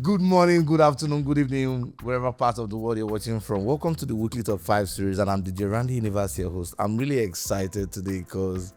Good morning, good afternoon, good evening, wherever part of the world you're watching from. Welcome to the Weekly Top 5 series, and I'm DJ Randy Universe, your host. I'm really excited today because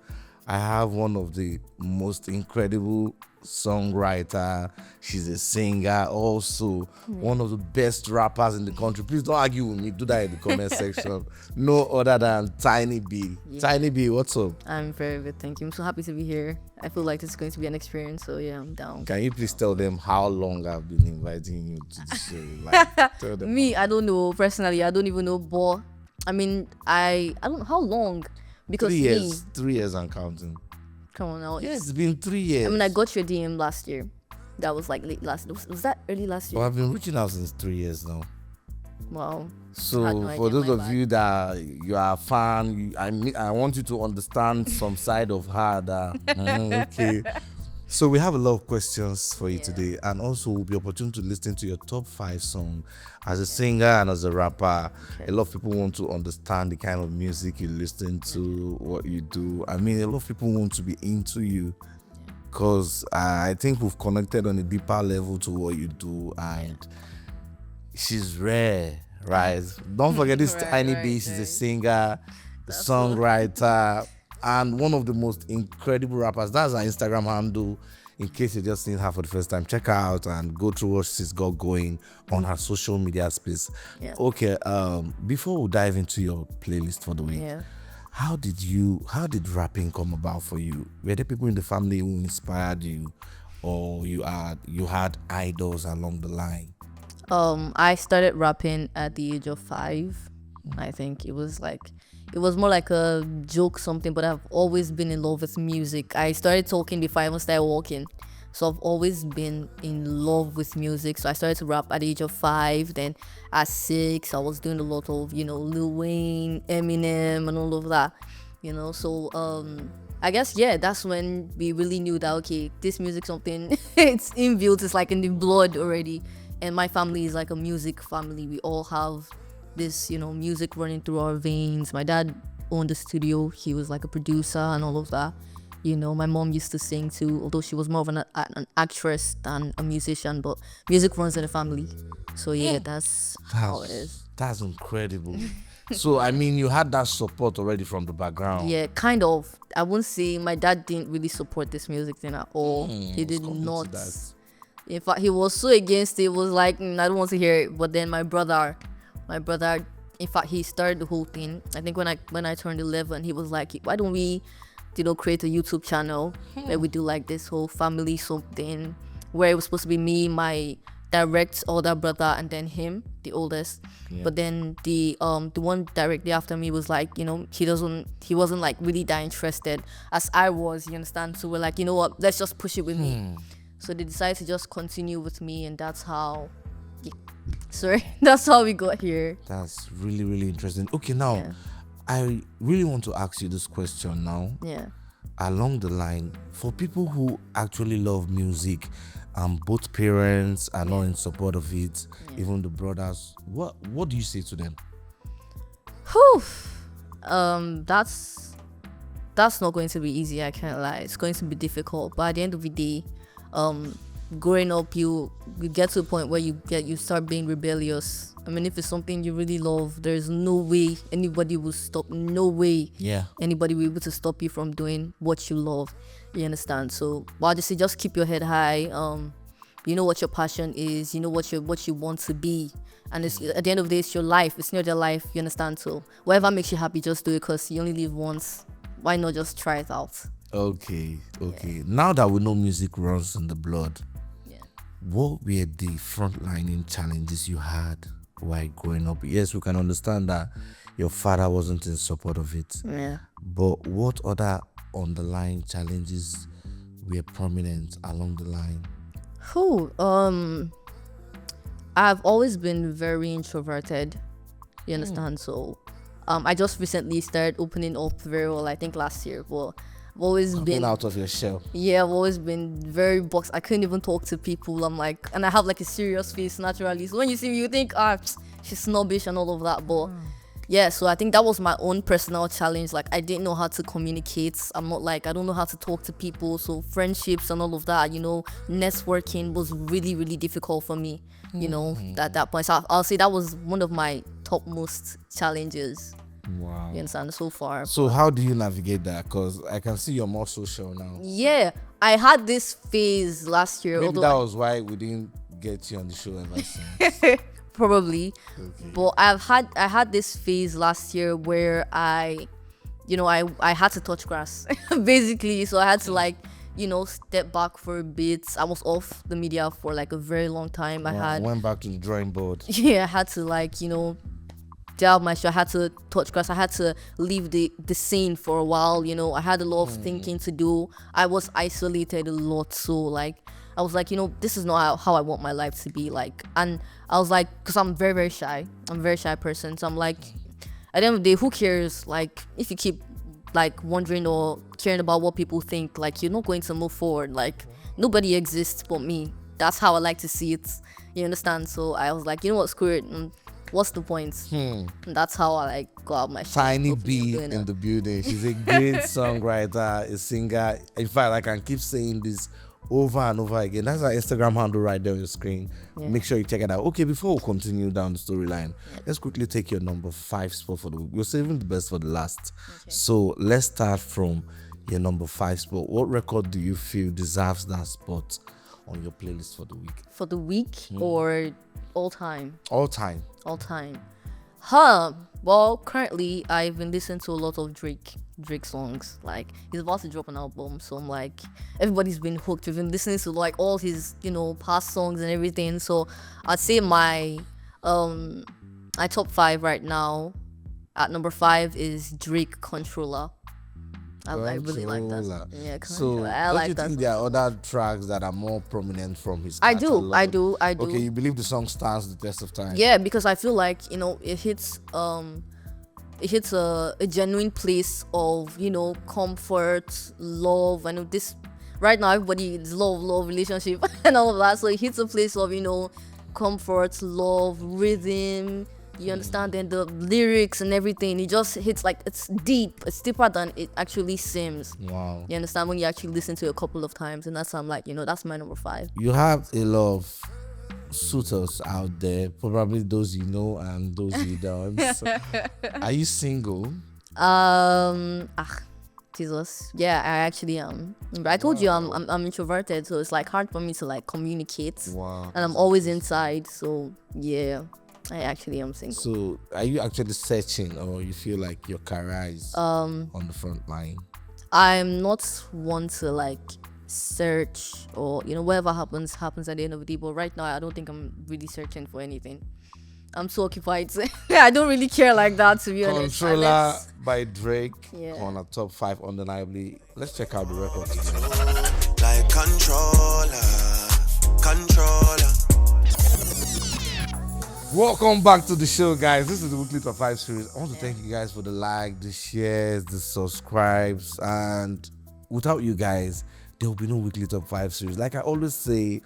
I have one of the most incredible songwriter. She's a singer, also one of the best rappers in the country. Please don't argue with me. Do that in the comment section. No other than Tyneebee. Tyneebee, what's up? I'm very good, thank you. I'm so happy to be here. I feel like it's going to be an experience, so yeah, I'm down. Can you please tell them how long I've been inviting you to the show? Like, tell them. Me, I don't know personally. I don't even know, but I mean, I don't know how long because 3 me, years. 3 years and counting. come on now. Yeah, it's been 3 years. I mean, I got your DM last year. That was like late last. Was that early last year? Well, I've been reaching out since 3 years now. Wow. So Had no for idea, those my of bad. you that you are a fan, I want you to understand some side of her that okay. So we have a lot of questions for you today, and also will be opportunity to listen to your top 5 song as a singer and as a rapper. A lot of people want to understand the kind of music you listen to, what you do. I mean, a lot of people want to be into you because I think we've connected on a deeper level to what you do, and she's rare, right? Don't forget this Right, Tyneebee. She's a singer, a songwriter, and one of the most incredible rappers. That's her Instagram handle. In case you're just seeing her for the first time, check her out and go through what she's got going on her social media space. Yeah. Okay, before we dive into your playlist for the week, Yeah. how did rapping come about for you? Were there people in the family who inspired you, or you had idols along the line? I started rapping at the age of 5. I think it was more like a joke something, but I've always been in love with music. I started talking before I even started walking. So I've always been in love with music. So I started to rap at the age of 5. Then at 6, I was doing a lot of, Lil Wayne, Eminem, and all of that. So I guess that's when we really knew that okay, this music something it's inbuilt, it's like in the blood already. And my family is like a music family. We all have this, music running through our veins. My dad owned a studio. He was like a producer and all of that. My mom used to sing too, although she was more of an actress than a musician. But music runs in the family. So yeah, that's how it is. That's incredible. So I mean, you had that support already from the background. Yeah, kind of. I won't say my dad didn't really support this music thing at all. He did let's come into not. that. In fact, he was so against it. It was like, I don't want to hear it. But then my brother, in fact, he started the whole thing. I think when I turned 11, he was like, why don't we, create a YouTube channel where we do like this whole family something, where it was supposed to be me, my direct older brother, and then him, the oldest. Yeah. But then the one directly after me was like, he wasn't like really that interested as I was, you understand? So we're like, you know what, let's just push it with me. So they decided to just continue with me, and that's how that's how we got here. That's really, really interesting. Okay, now Yeah. I really want to ask you this question now. Yeah. Along the line, for people who actually love music, and both parents are not in support of it, even the brothers, what do you say to them? Whew. That's not going to be easy, I can't lie. It's going to be difficult. But at the end of the day, growing up, you get to a point where you start being rebellious. I mean, if it's something you really love, there's no way anybody will stop. No way. Yeah. Anybody will be able to stop you from doing what you love. You understand? So, well, I just say, just keep your head high. You know what your passion is. You know what you want to be. And it's, at the end of the day, it's your life. It's not your life. You understand? So, whatever makes you happy, just do it, because you only live once. Why not just try it out? Okay. Now that we know music runs in the blood, Yeah. what were the frontlining challenges you had while growing up? Yes, we can understand that your father wasn't in support of it, Yeah. but what other underlying challenges were prominent along the line? I've always been very introverted. You understand? So, I just recently started opening up very well. I think last year, but I've always Coming been out of your shell. Yeah, I've always been very boxed. I couldn't even talk to people. I'm like, and I have like a serious face naturally. So when you see me, you think, she's snobbish and all of that. But yeah, so I think that was my own personal challenge. Like, I didn't know how to communicate. I don't know how to talk to people. So friendships and all of that, networking was really, really difficult for me, at that point. So I'll say that was one of my topmost challenges, Wow. you understand, so far. So how do you navigate that? Because I can see you're more social now. Yeah, I had this phase last year, Maybe although that was why we didn't get you on the show ever since. probably. Okay. But I had this phase last year where I had to touch grass basically. So I had to step back for a bit. I was off the media for like a very long time. I went back to the drawing board. I had to delve my show. I had to touch grass. I had to leave the scene for a while. I had a lot of thinking to do. I was isolated a lot, so like I was like, this is not how I want my life to be like. And I was like, because I'm very, very shy. I'm a very shy person. So I'm like, at the end of the day, who cares? Like, if you keep like wondering or caring about what people think, like, you're not going to move forward. Like, nobody exists but me. That's how I like to see it. You understand? So I was like, you know what, screw it. What's the point? And that's how I like go out my shit. Tyneebee in the building. She's a great songwriter, a singer. In fact, I can keep saying this over and over again. That's our Instagram handle right there on your screen. Yeah. Make sure you check it out. Okay, before we continue down the storyline, let's quickly take your number 5 spot for the week. We're saving the best for the last. Okay. So let's start from your number 5 spot. What record do you feel deserves that spot on your playlist for the week? For the week or all time? All time. All time. Well, currently I've been listening to a lot of Drake songs. Like, he's about to drop an album, so I'm like, everybody's been hooked. We've been listening to like all his past songs and everything. So I'd say my top 5 right now. At number 5 is Drake Controller. I really like that. Yeah, so I don't like you that. think there are other tracks that are more prominent from his I catalog? do. Okay, you believe the song stands the test of time? Yeah, because I feel like it hits a genuine place of comfort, love, and this right now everybody is love relationship and all of that. So it hits a place of comfort, love, rhythm. You understand? Then the lyrics and everything, it just hits like it's deep. It's deeper than it actually seems. Wow. You understand? When you actually listen to it a couple of times, and that's I'm like, that's my number 5. You have a lot of suitors out there, probably those you know and those you don't. So, are you single? Jesus. Yeah, I actually am. But I told you I'm introverted, so it's like hard for me to like communicate. Wow. And I'm always inside, so yeah. I actually am single. So, are you actually searching, or you feel like your career is on the front line? I'm not one to like search or whatever happens at the end of the day. But right now, I don't think I'm really searching for anything. I'm so occupied. I don't really care like that, to be honest. Controller by Drake on a top 5 undeniably. Let's check out the record together. Like controller. Welcome back to the show, guys. This is the weekly top 5 series. I want to thank you guys for the like, the shares, the subscribes, and without you guys, there will be no weekly top 5 series. Like I always say,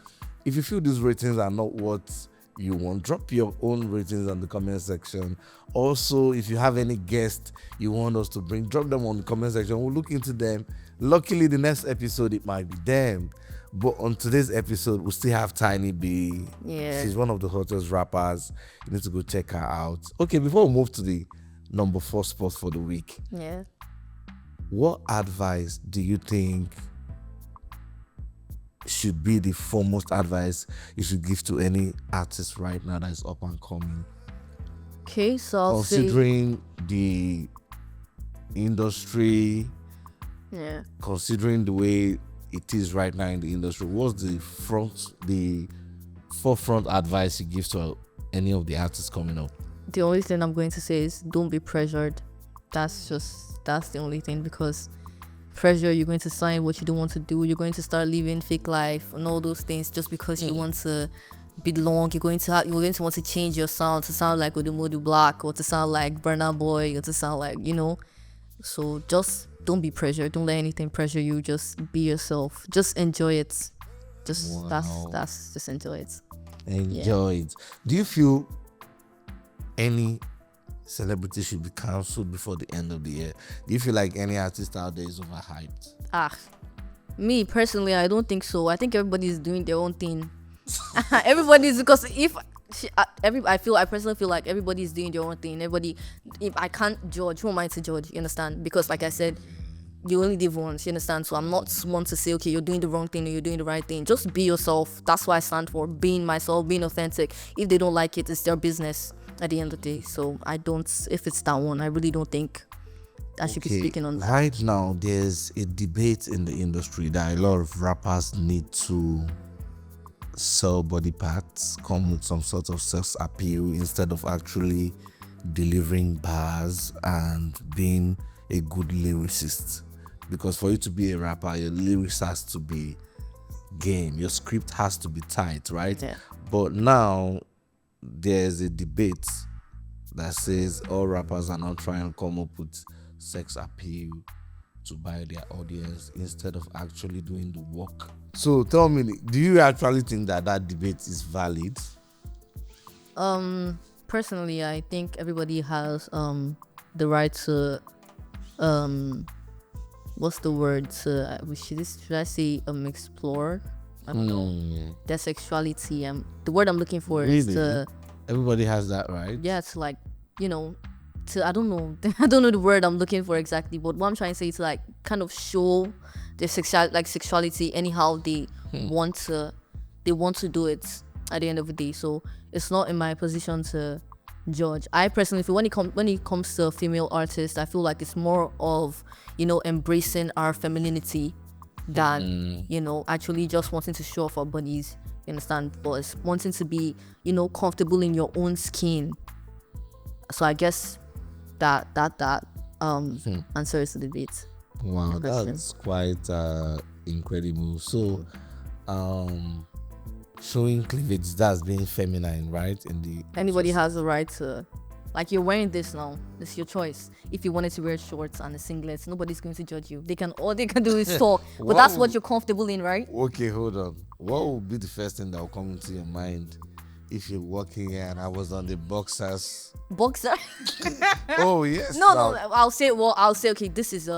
if you feel these ratings are not what you want, drop your own ratings on the comment section. Also, if you have any guests you want us to bring, drop them on the comment section. We'll look into them. Luckily, the next episode it might be them. But on today's episode, we still have Tyneebee. Yeah. She's one of the hottest rappers. You need to go check her out. Okay, before we move to the number 4 spot for the week, Yeah. what advice do you think should be the foremost advice you should give to any artist right now that is up and coming? Okay, so I'll say, Considering the industry, yeah. considering the way it is right now in the industry, what's the forefront advice you give to any of the artists coming up? The only thing I'm going to say is don't be pressured. That's the only thing, because pressure, you're going to sign what you don't want to do. You're going to start living fake life and all those things just because you want to belong. You're going to want to change your sound to sound like Odumodu Black, or to sound like Burna Boy, or to sound like So just don't be pressured. Don't let anything pressure you. Just be yourself. Just enjoy it. Just that's just enjoy it. Enjoy it. Do you feel any celebrity should be cancelled before the end of the year? Do you feel like any artist out there is overhyped? Me personally, I don't think so. I think everybody's doing their own thing. Everybody's, because if I personally feel like everybody's doing their own thing. Everybody, if I can't judge, who am I to judge? You understand? Because like I said, you only live once. You understand? So I'm not one to say, okay, you're doing the wrong thing or you're doing the right thing. Just be yourself. That's what I stand for. Being myself, being authentic. If they don't like it, it's their business at the end of the day. So I don't. If it's that one, I really don't think I should be speaking on that. Right now, there's a debate in the industry that a lot of rappers need to sell body parts, come with some sort of sex appeal instead of actually delivering bars and being a good lyricist. Because for you to be a rapper, your lyrics has to be game, your script has to be tight, right? Yeah. But now there's a debate that says all rappers are now trying to come up with sex appeal to buy their audience instead of actually doing the work. So tell me, do you actually think that debate is valid? Personally, I think everybody has the right to what's the word, to should I say explore, I don't know, their sexuality. The word I'm looking for is Really? to, Everybody has that right? yeah, to like, to, I don't know I don't know the word I'm looking for exactly, but what I'm trying to say is to like kind of show their sexuality anyhow they want to do it at the end of the day. So it's not in my position to judge. I personally feel when it comes to female artists, I feel like it's more of embracing our femininity than actually just wanting to show off our bodies. You understand? But it's wanting to be comfortable in your own skin. So I guess that answers the debate. Wow, question. that's quite incredible. So showing cleavage, that's being feminine, right? Anybody has the right to, like, you're wearing this now, it's your choice. If you wanted to wear shorts and a singlet, nobody's going to judge you. All they can do is talk. But that's what you're comfortable in, right? Okay, hold on. What would be the first thing that will come into your mind if you're walking here and I was on the boxers? Boxer. Oh yes. No, I'll say okay, this is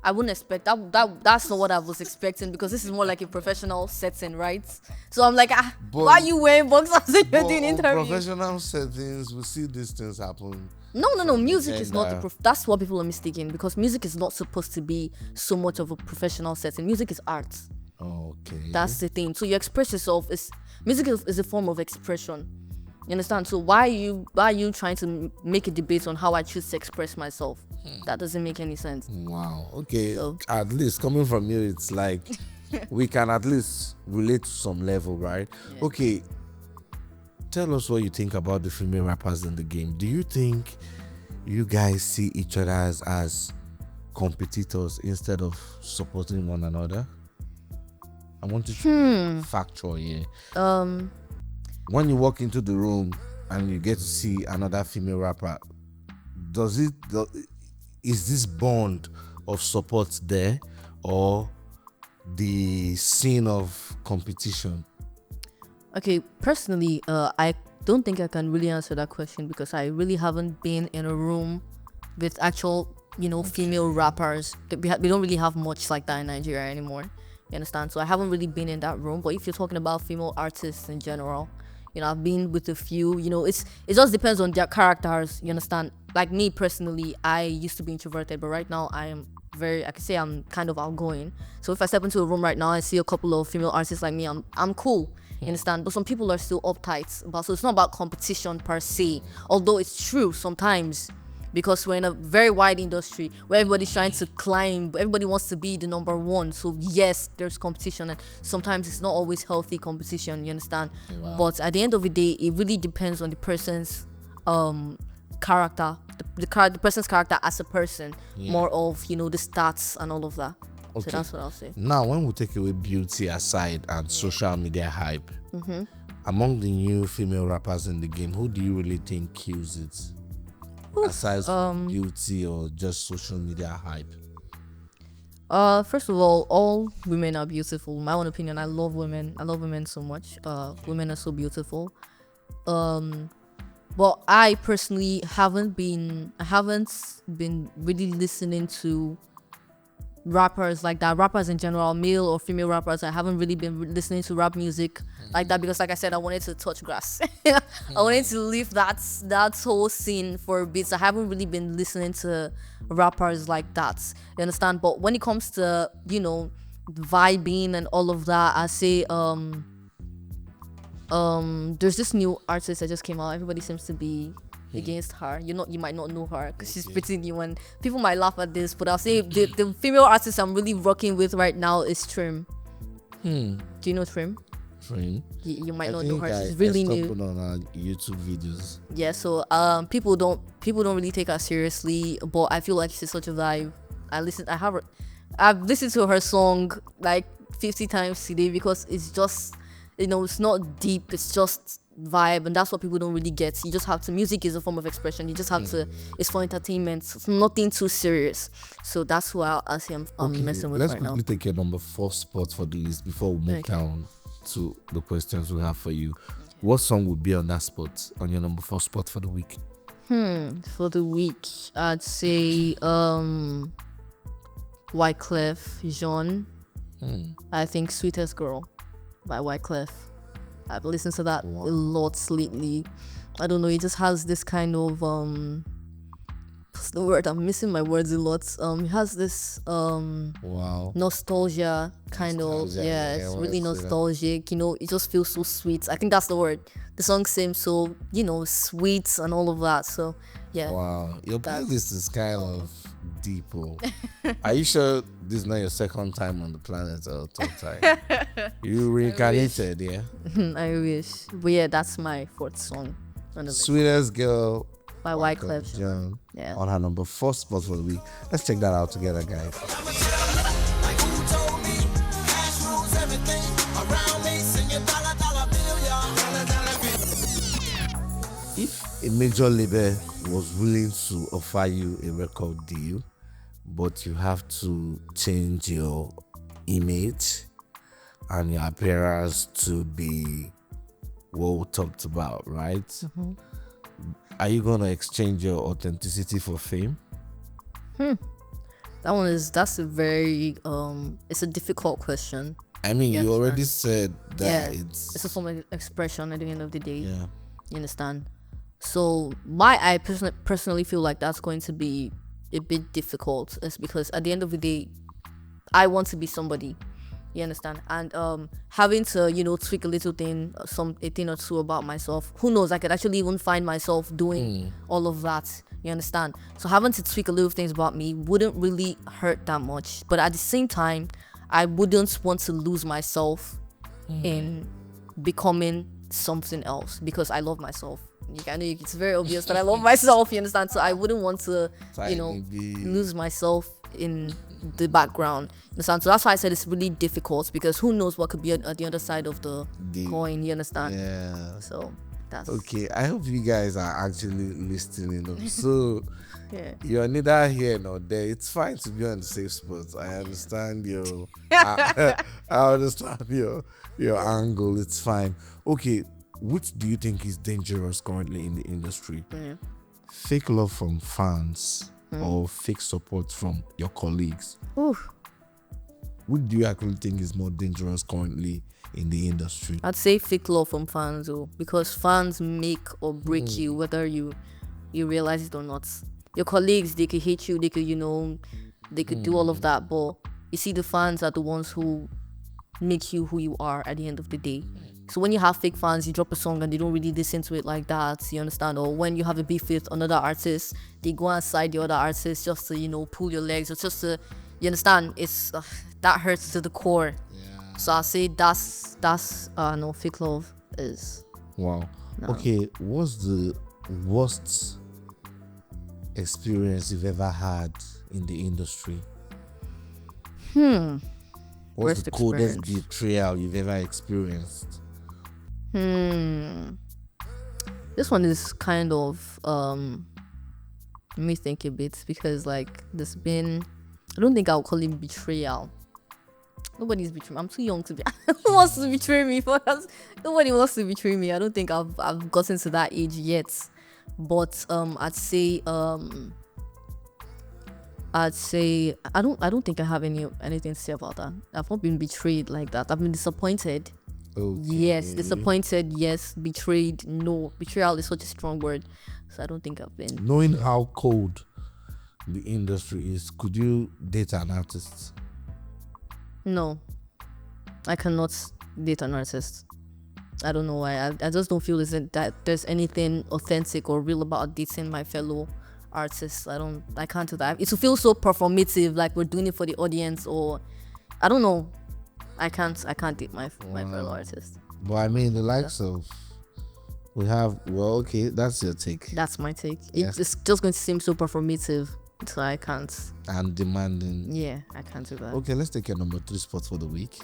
I wouldn't expect that's not what I was expecting, because this is more like a professional setting, right? So I'm like, why are you wearing boxers when you're doing interviews? Professional settings, we see these things happen. No, music is not gender. that's what people are mistaken, because music is not supposed to be so much of a professional setting. Music is art. Okay. That's the thing. So you express yourself. Music is a form of expression. You understand? So why are you trying to make a debate on how I choose to express myself? That doesn't make any sense. Wow. Okay. So- At least coming from you, it's like we can at least relate to some level, right? Yeah. Okay. Tell us what you think about the female rappers in the game. Do you think you guys see each other as competitors instead of supporting one another? I want to factual here. When you walk into the room and you get to see another female rapper, is this bond of support there, or the scene of competition? Okay, personally, I don't think I can really answer that question, because I really haven't been in a room with actual, female rappers. We don't really have much like that in Nigeria anymore. You understand? So I haven't really been in that room. But if you're talking about female artists in general, I've been with a few. It just depends on their characters. You understand? Like me personally, I used to be introverted, but right now I can say I'm kind of outgoing. So if I step into a room right now, I see a couple of female artists like me, I'm cool. You understand? But some people are still uptight. So it's not about competition per se, although it's true sometimes, because we're in a very wide industry where everybody's trying to climb. Everybody wants to be the number one. So yes, there's competition, and sometimes it's not always healthy competition. You understand? Wow. But at the end of the day, it really depends on the person's character, the person's character as a person, more of the stats and all of that. Okay. So that's what I'll say. Now, when we take away beauty aside and social media hype, among the new female rappers in the game, who do you really think kills it? Aside from beauty or just social media hype? First of all women are beautiful. In my own opinion, I love women. I love women so much. Women are so beautiful. But I personally I haven't been really listening to rappers like that, rappers in general, male or female rappers. I haven't really been listening to rap music like that because, like I said, I wanted to touch grass. I wanted to leave that whole scene for a bit. So I haven't really been listening to rappers like that. You understand? But when it comes to vibing and all of that, I say there's this new artist that just came out. Everybody seems to be against her. You might not know her because she's pretty new, and people might laugh at this, but I'll say the female artist I'm really rocking with right now is Trim. Do you know Trim? Friend. You might I not know think her. She's really new. stumbled on her YouTube videos. Yeah, so people don't really take her seriously, but I feel like she's such a vibe. I've listened to her song like 50 times today because it's just it's not deep, it's just vibe, and that's what people don't really get. You just have to, music is a form of expression. You just have to, it's for entertainment. It's nothing too serious. So that's who I say I'm messing with Let's right now. quickly take your number 4 spot for the list before we move down to the questions we have for you. What song would be on that spot, on your number 4 spot for the week? For the week, I'd say Wyclef Jean. I think Sweetest Girl by Wyclef. I've listened to that a lot lately. I don't know, it just has this kind of what's the word? I'm missing my words a lot. It has this nostalgia kind of. Yeah, it's really nostalgic. It just feels so sweet. I think that's the word. The song seems so sweet and all of that. So yeah. Wow, your playlist is kind of deep. Are you sure this is not your second time on the planet or third time? You reincarnated, yeah? I wish. But yeah, that's my 4th song on the list. Sweetest Girl By Wyclef Jean. Yeah. On her number 4 spot for the week. Let's check that out together, guys. Like who told me? Cash rules everything around me. Sing your dollar, dollar bill, y'all. Dollar, dollar bill. If a major label was willing to offer you a record deal, but you have to change your image and your appearance to be well talked about, right? Are you gonna exchange your authenticity for fame? That's a very it's a difficult question. I mean, Yes, you already said that Yeah, it's it's a form of expression at the end of the day. yeah. You understand? So I personally feel like that's going to be a bit difficult. It's because at the end of the day, I want to be somebody. You understand? And having to tweak a little thing, a thing or two about myself. Who knows? I could actually even find myself doing all of that. You understand? So having to tweak a little things about me wouldn't really hurt that much. But at the same time, I wouldn't want to lose myself in becoming something else because I love myself. I know it's very obvious that I love myself. You understand? So I wouldn't want to, Tyneebee. lose myself in the background. You understand? So that's why I said it's really difficult because who knows what could be at the other side of the coin. You understand? Yeah. So that's Okay, I hope you guys are actually listening up. So yeah. you're neither here nor there. It's fine to be on the safe spot. I understand your I understand your angle. It's fine. Okay, which do you think is dangerous currently in the industry? Fake love from fans or fake support from your colleagues? Oof. Which do you actually think is more dangerous currently in the industry? I'd say fake love from fans though, because fans make or break you whether you realize it or not. Your colleagues, they could hate you, they could they could do all of that, but you see the fans are the ones who make you who you are at the end of the day. So when you have fake fans, you drop a song and they don't really listen to it like that, you understand? Or when you have a beef with another artist, they go outside the other artist just to pull your legs, or just to, you understand? It's that hurts to the core. Yeah. So I say that's no, fake love is. Wow. No. Okay, what's the worst experience you've ever had in the industry? What's Worst the coldest experience. betrayal you've ever experienced? This one is kind of let me think a bit, because like there's been, I don't think I'll call it betrayal. Nobody's betraying me. I'm too young to be. Who wants to betray me? Nobody wants to betray me. I don't think I've gotten to that age yet. but I'd say I don't think I have anything to say about that. I've not been betrayed like that. I've been disappointed. Okay. Yes, disappointed. Yes, betrayed. No, betrayal is such a strong word, so I don't think I've been. Knowing how cold the industry is, could you date an artist? No, I cannot date an artist. I don't know why. I just don't feel that there's anything authentic or real about dating my fellow artists. I can't do that. It will feel so performative, like we're doing it for the audience, or I don't know. I can't date my fellow artist. But I mean, the likes of we have. Well, okay, that's your take. That's my take. Yes. It's just going to seem so performative, so I can't. And demanding. Yeah, I can't do that. Okay, let's take your number 3 spot for the week.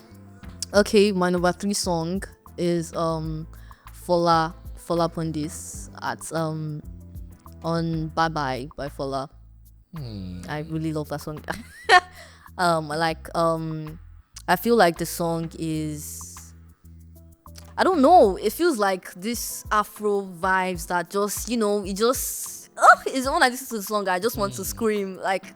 Okay, my number 3 song is Fola Pondis at on Bye Bye by Fola. I really love that song. I feel like the song is, I don't know, it feels like this Afro vibes that just, it's when I listen to the song I just want to scream, like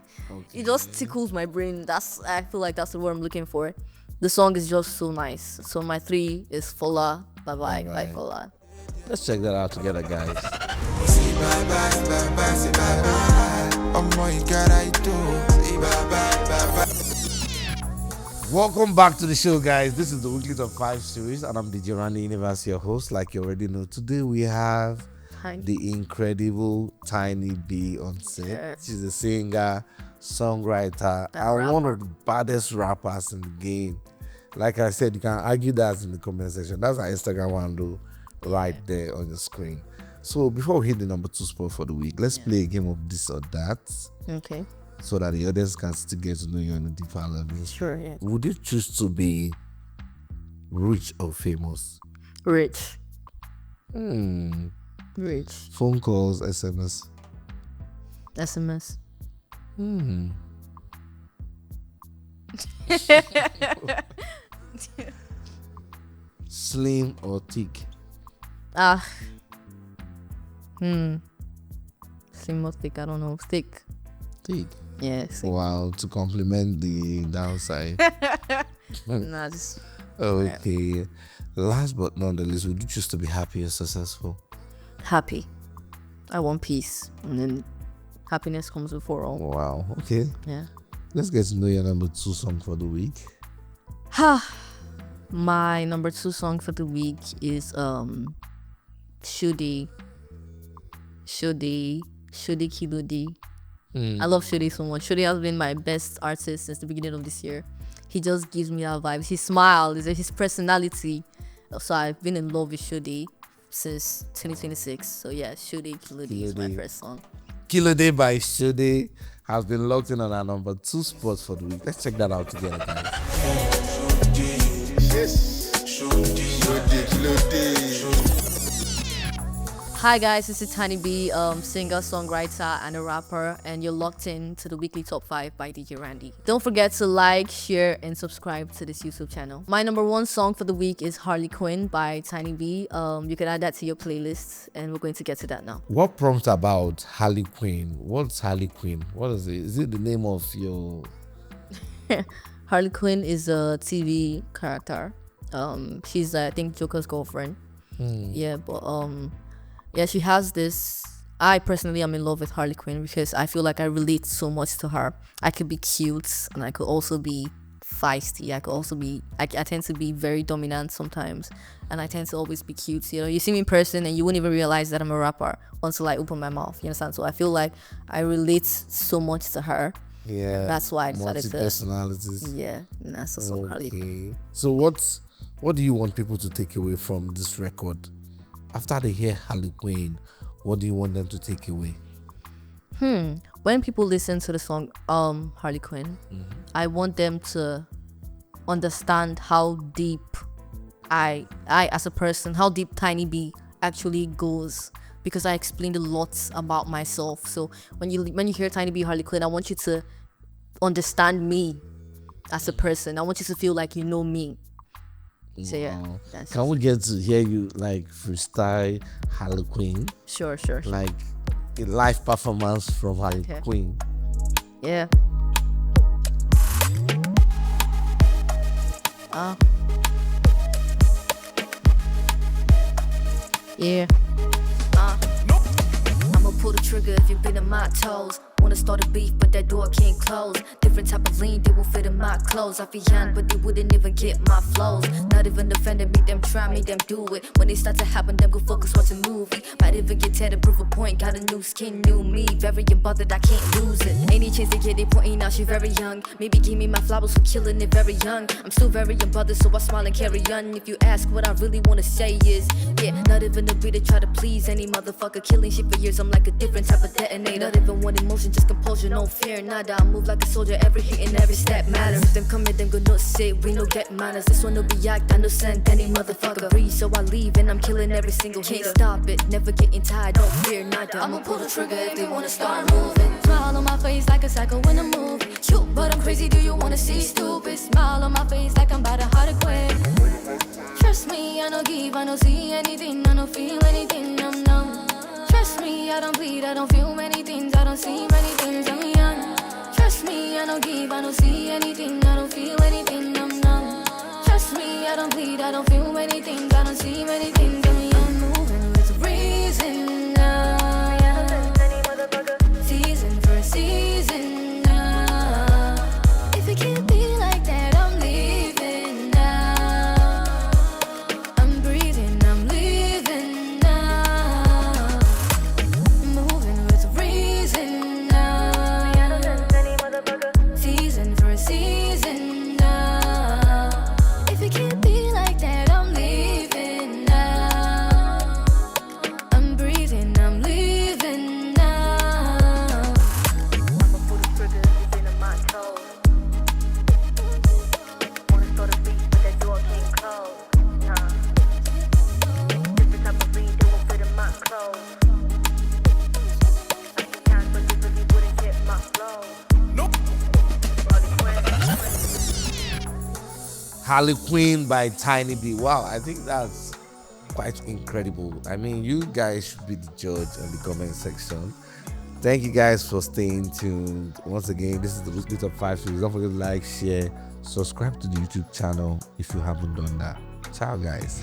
it just tickles my brain. I feel like that's the word I'm looking for. The song is just so nice. So my 3 is Fola Bye Bye by Fola. Let's check that out together, guys. Say bye bye, bye bye, say bye bye. Oh my God, I do. Say bye bye, bye bye. Welcome back to the show, guys. This is the weekly top 5 series, and I'm DJ Randy Universe, your host. Like you already know, today we have the incredible Tyneebee on set. Yeah. She's a singer, songwriter, and one of the baddest rappers in the game. Like I said, you can argue that in the comment section. That's our Instagram handle right there on the screen. So before we hit the number 2 spot for the week, let's play a game of this or that, Okay. so that the audience can still get to know you on a deeper level. Sure, yeah. Would you choose to be rich or famous? Rich. Rich. Phone calls, SMS. SMS. Slim or thick? Slim or thick, I don't know. Thick. Thick. Yeah, thick. Wow, to complement the downside. Nah, just Okay. Last but not the least, would you choose to be happy or successful? happy. I want peace. And then happiness comes before all. Wow. Okay. Yeah. Let's get to know your number 2 song for the week. My number 2 song for the week is Shudi Kiludi. I love Shudi so much. Shudi has been my best artist since the beginning of this year. He just gives me that vibe. His smile, his personality. So I've been in love with Shudi since 2026. So yeah, Shudi Kiludi is my Kiludi. first song. Kilo Day by Shode has been locked in on our number 2 spot for the week. Let's check that out together, guys. Hi guys, this is Tyneebee, singer, songwriter, and a rapper, and you're locked in to the weekly top 5 by DJ Randy. Don't forget to like, share, and subscribe to this YouTube channel. My number 1 song for the week is Harley Quinn by Tyneebee. You can add that to your playlist, and we're going to get to that now. What prompts about Harley Quinn? What's Harley Quinn? What is it? Is it the name of your... Harley Quinn is a TV character. She's I think Joker's girlfriend. Yeah, but yeah, she has this. I personally am in love with Harley Quinn because I feel like I relate so much to her. I could be cute and I could also be feisty. I tend to be very dominant sometimes, and I tend to always be cute. You see me in person and you wouldn't even realize that I'm a rapper until I open my mouth. You understand? So I feel like I relate so much to her. Yeah. That's why I decided to. Multi-personalities. Yeah, and that's the song Harley Quinn. Okay. So what do you want people to take away from this record? After they hear Harley Quinn, what do you want them to take away? When people listen to the song Harley Quinn, I want them to understand how deep I as a person, how deep Tyneebee actually goes, because I explained a lot about myself. So when you hear Tyneebee Harley Quinn, I want you to understand me as a person. I want you to feel like you know me. So yeah, Wow. that's Can we get to hear you like freestyle Harley Quinn? sure. Like a live performance from Harley Okay. Quinn. Yeah. Yeah. I'ma pull the trigger if you've been in my toes. Wanna start a beef, but that door can't close. Different type of lean, they will fit in my clothes. I feel young, but they wouldn't even get my flows. Not even defending me, them try me, them do it. When they start to happen, them go focus, watch a movie. Might even get tear to prove a point. Got a new skin, new me. Very unbothered, I can't lose it. Any chance they get, they pointing out she very young. Maybe give me my flowers for killing it very young. I'm still very unbothered, so I smile and carry on. If you ask what I really wanna say is, yeah, not even a beat to try to please any motherfucker. Killing shit for years, I'm like a different type of detonator. Not even one emotion, just composure, no fear, nada. I move like a soldier, every hit and every step matters. If them coming, them go not sit, we no get manners. This one no be act, I no send any motherfucker breathe, so I leave and I'm killing every single hit. Can't stop it, never getting tired, don't fear, nada. I'ma pull the trigger if they wanna start moving. Smile on my face like a psycho when I move. Cute, but I'm crazy, do you wanna see stupid? Smile on my face like I'm about to heart quit. Trust me, I don't give, I don't see anything, I don't feel anything, I'm numb. Trust me, I don't bleed, I don't feel many things, I don't see many things, I'm young. Trust me, I don't give, I don't see anything, I don't feel anything, I'm numb. Trust me, I don't bleed, I don't feel many things, I don't see many things, I'm young. Moving with reason now, yeah. Season for a season now. If it can't be like that, I'm leaving now. I'm breathing, I'm leaving now. Moving with reason now, yeah. Season for a season now. If it can't be like that, I'm leaving now. I'm breathing, I'm leaving now. I'ma pull the trigger if you've been in my toes. Wanna start a beat, but that door can't close. Nah. Different type of beat, they won't fit in my clothes. I see times, but they really wouldn't get my flow. Harley Quinn by Tyneebee. Wow, I think that's quite incredible. I mean, you guys should be the judge in the comment section. Thank you guys for staying tuned. Once again, this is the Weekly Top 5 series. Don't forget to like, share, subscribe to the YouTube channel if you haven't done that. Ciao, guys.